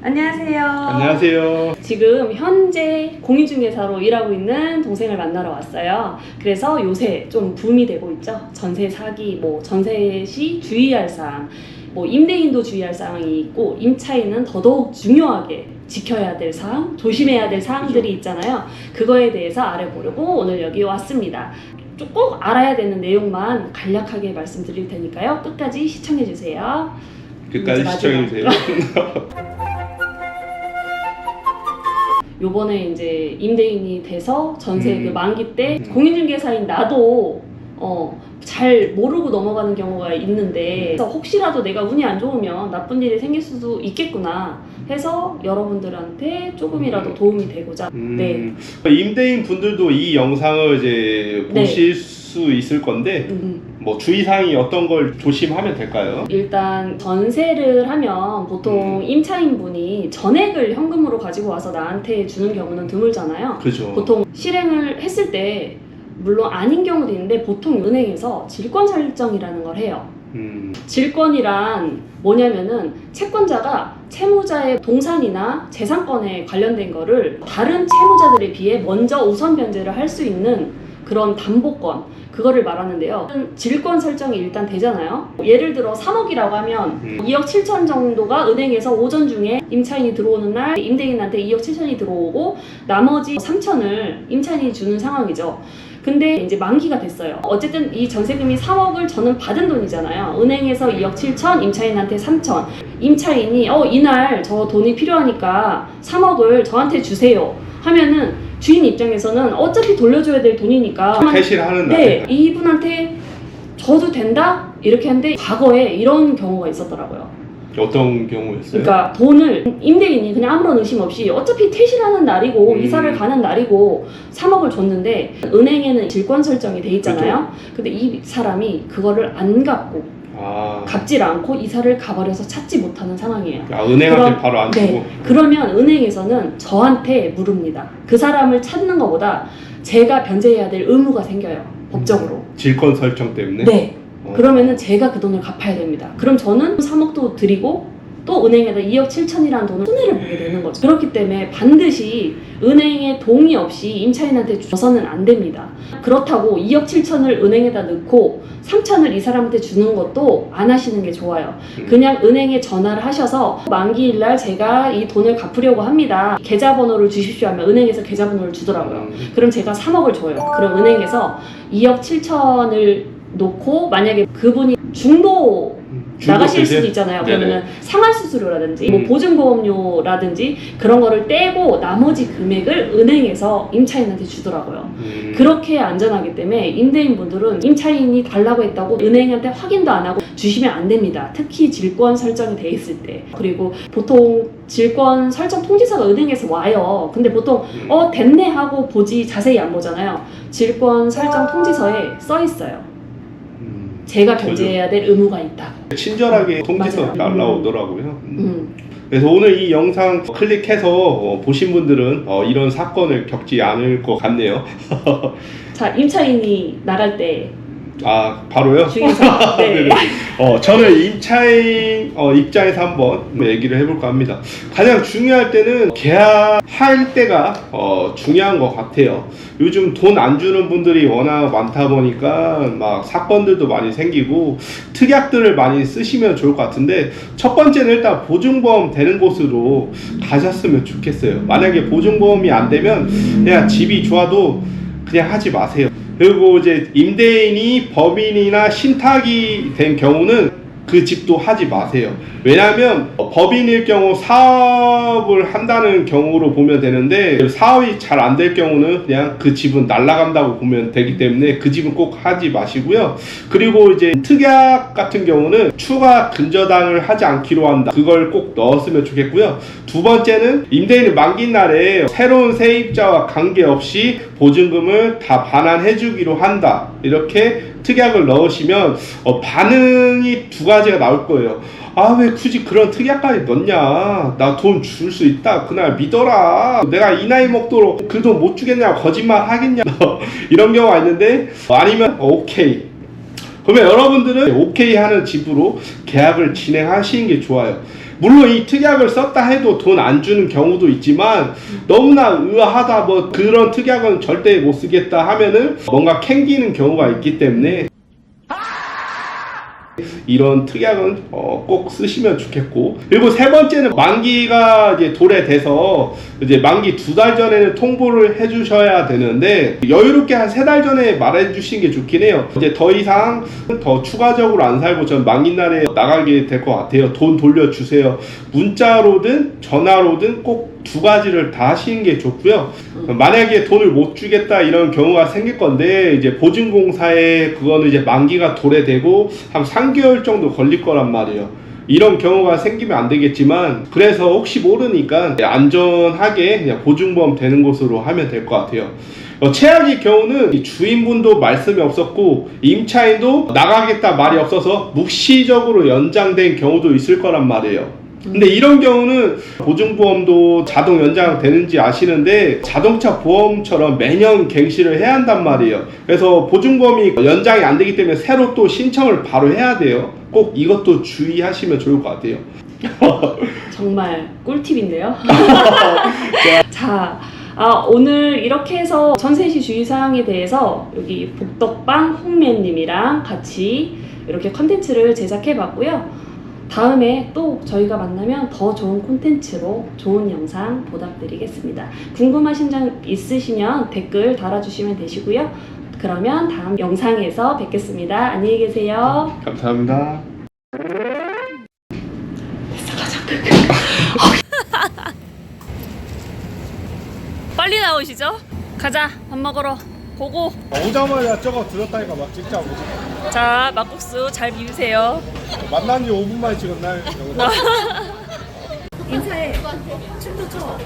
안녕하세요. 안녕하세요. 지금 현재 공인중개사로 일하고 있는 동생을 만나러 왔어요. 그래서 요새 좀 붐이 되고 있죠. 전세 사기, 전세 시 주의할 사항, 임대인도 주의할 사항이 있고 임차인은 더더욱 중요하게 지켜야 될 사항, 조심해야 될 사항들이 있잖아요. 그거에 대해서 알아보려고 오늘 여기 왔습니다. 꼭 알아야 되는 내용만 간략하게 말씀드릴 테니까요. 끝까지 시청해주세요. 끝까지 시청해주세요. 요번에 이제 임대인이 돼서 전세 그 만기 때 공인중개사인 나도 잘 모르고 넘어가는 경우가 있는데 그래서 혹시라도 내가 운이 안 좋으면 나쁜 일이 생길 수도 있겠구나 해서 여러분들한테 조금이라도 도움이 되고자 네. 임대인 분들도 이 영상을 이제 보실 수 있을 건데 주의사항이 어떤 걸 조심하면 될까요? 일단 전세를 하면 보통 임차인분이 전액을 현금으로 가지고 와서 나한테 주는 경우는 드물잖아요. 그죠. 보통 실행을 했을 때 물론 아닌 경우도 있는데 보통 은행에서 질권 설정이라는 걸 해요. 질권이란 뭐냐면은 채권자가 채무자의 동산이나 재산권에 관련된 거를 다른 채무자들에 비해 먼저 우선 변제를 할 수 있는 그런 담보권, 그거를 말하는데요. 질권 설정이 일단 되잖아요. 예를 들어 3억이라고 하면 2억 7천 정도가 은행에서 오전 중에 임차인이 들어오는 날 임대인한테 2억 7천이 들어오고 나머지 3천을 임차인이 주는 상황이죠. 근데 이제 만기가 됐어요. 어쨌든 이 전세금이 3억을 저는 받은 돈이잖아요. 은행에서 2억 7천, 임차인한테 3천. 임차인이 이날 저 돈이 필요하니까 3억을 저한테 주세요 하면은 주인 입장에서는 어차피 돌려줘야 될 돈이니까 캐시를 네, 이분한테 줘도 된다? 이렇게 하는데 과거에 이런 경우가 있었더라고요. 어떤 경우였어요? 그러니까 돈을 임대인이 그냥 아무런 의심 없이 어차피 퇴실하는 날이고 이사를 가는 날이고 3억을 줬는데 은행에는 질권 설정이 돼 있잖아요. 근데 이 사람이 그거를 안 갚고 갚질 않고 이사를 가버려서 찾지 못하는 상황이에요. 은행한테 바로 안 주고? 네, 그러면 은행에서는 저한테 물읍니다. 그 사람을 찾는 것보다 제가 변제해야 될 의무가 생겨요. 법적으로. 질권 설정 때문에? 네. 그러면은 제가 그 돈을 갚아야 됩니다. 그럼 저는 3억도 드리고 또 은행에다 2억 7천이라는 돈을 손해를 보게 되는 거죠. 그렇기 때문에 반드시 은행의 동의 없이 임차인한테 줘서는 안 됩니다. 그렇다고 2억 7천을 은행에다 넣고 3천을 이 사람한테 주는 것도 안 하시는 게 좋아요. 그냥 은행에 전화를 하셔서 만기일날 제가 이 돈을 갚으려고 합니다. 계좌번호를 주십시오 하면 은행에서 계좌번호를 주더라고요. 그럼 제가 3억을 줘요. 그럼 은행에서 2억 7천을 놓고 만약에 그분이 중도 나가실 수도 있잖아요. 그러면은 상환수수료라든지 보증보험료라든지 그런 거를 떼고 나머지 금액을 은행에서 임차인한테 주더라고요. 그렇게 안전하기 때문에 임대인분들은 임차인이 달라고 했다고 은행한테 확인도 안 하고 주시면 안 됩니다. 특히 질권 설정이 돼 있을 때. 그리고 보통 질권 설정 통지서가 은행에서 와요. 근데 보통 됐네 하고 보지 자세히 안 보잖아요. 질권 설정 통지서에 써 있어요. 제가 변제해야 될 의무가 있다. 친절하게 통지서 날라오더라고요. 그래서 오늘 이 영상 클릭해서 보신 분들은 이런 사건을 겪지 않을 것 같네요. 자, 임차인이 나갈 때 바로요? 주의사. 네. 저는 임차인 입장에서 한번 얘기를 해볼까 합니다. 가장 중요할 때는 계약할 때가 중요한 것 같아요. 요즘 돈 안 주는 분들이 워낙 많다 보니까 막 사건들도 많이 생기고 특약들을 많이 쓰시면 좋을 것 같은데, 첫 번째는 일단 보증보험 되는 곳으로 가셨으면 좋겠어요. 만약에 보증보험이 안 되면 그냥 집이 좋아도 그냥 하지 마세요. 그리고 이제 임대인이 법인이나 신탁이 된 경우는 그 집도 하지 마세요. 왜냐하면 법인일 경우 사업을 한다는 경우로 보면 되는데 사업이 잘 안 될 경우는 그냥 그 집은 날아간다고 보면 되기 때문에 그 집은 꼭 하지 마시고요. 그리고 이제 특약 같은 경우는 추가 근저당을 하지 않기로 한다. 그걸 꼭 넣었으면 좋겠고요. 두 번째는 임대인은 만기 날에 새로운 세입자와 관계없이 보증금을 다 반환해 주기로 한다. 이렇게 특약을 넣으시면 반응이 두 가지가 나올 거예요. 왜 굳이 그런 특약까지 넣냐, 나 돈 줄 수 있다, 그날 믿어라, 내가 이 나이 먹도록 그 돈 못 주겠냐, 거짓말 하겠냐 이런 경우가 있는데, 아니면 오케이 그러면 여러분들은 오케이 하는 집으로 계약을 진행하시는 게 좋아요. 물론 이 특약을 썼다 해도 돈 안 주는 경우도 있지만 너무나 의아하다 뭐 그런 특약은 절대 못 쓰겠다 하면은 뭔가 캥기는 경우가 있기 때문에 이런 특약은 꼭 쓰시면 좋겠고, 그리고 세 번째는 만기가 이제 도래돼서 이제 만기 2달 전에는 통보를 해주셔야 되는데 여유롭게 한 3달 전에 말해주시는 게 좋긴 해요. 이제 더 이상 더 추가적으로 안 살고 전 만기 날에 나가게 될 것 같아요. 돈 돌려주세요. 문자로든 전화로든 꼭 2가지를 다 하시는 게 좋고요. 만약에 돈을 못 주겠다 이런 경우가 생길 건데 이제 보증공사에 그거는 이제 만기가 도래되고 한 3개월 정도 걸릴 거란 말이에요. 이런 경우가 생기면 안 되겠지만 그래서 혹시 모르니까 안전하게 그냥 보증보험 되는 곳으로 하면 될 것 같아요. 최악의 경우는 주인분도 말씀이 없었고 임차인도 나가겠다 말이 없어서 묵시적으로 연장된 경우도 있을 거란 말이에요. 근데 이런 경우는 보증보험도 자동 연장되는지 아시는데 자동차 보험처럼 매년 갱신을 해야 한단 말이에요. 그래서 보증보험이 연장이 안 되기 때문에 새로 또 신청을 바로 해야 돼요. 꼭 이것도 주의하시면 좋을 것 같아요. 정말 꿀팁인데요. 자, 오늘 이렇게 해서 전세시 주의사항에 대해서 여기 복덕방 홍매님이랑 같이 이렇게 컨텐츠를 제작해봤고요. 다음에 또 저희가 만나면 더 좋은 콘텐츠로 좋은 영상 보답드리겠습니다. 궁금하신 점 있으시면 댓글 달아주시면 되시고요. 그러면 다음 영상에서 뵙겠습니다. 안녕히 계세요. 감사합니다. 됐어, 가자. 빨리 나오시죠? 가자, 밥 먹으러. 고고. 오자마자 저거 들었다니까 막 진짜 오지. 자, 막국수 잘 비우세요. 만난 지 5분 만에 찍었나? 인사해. 춤도 춰.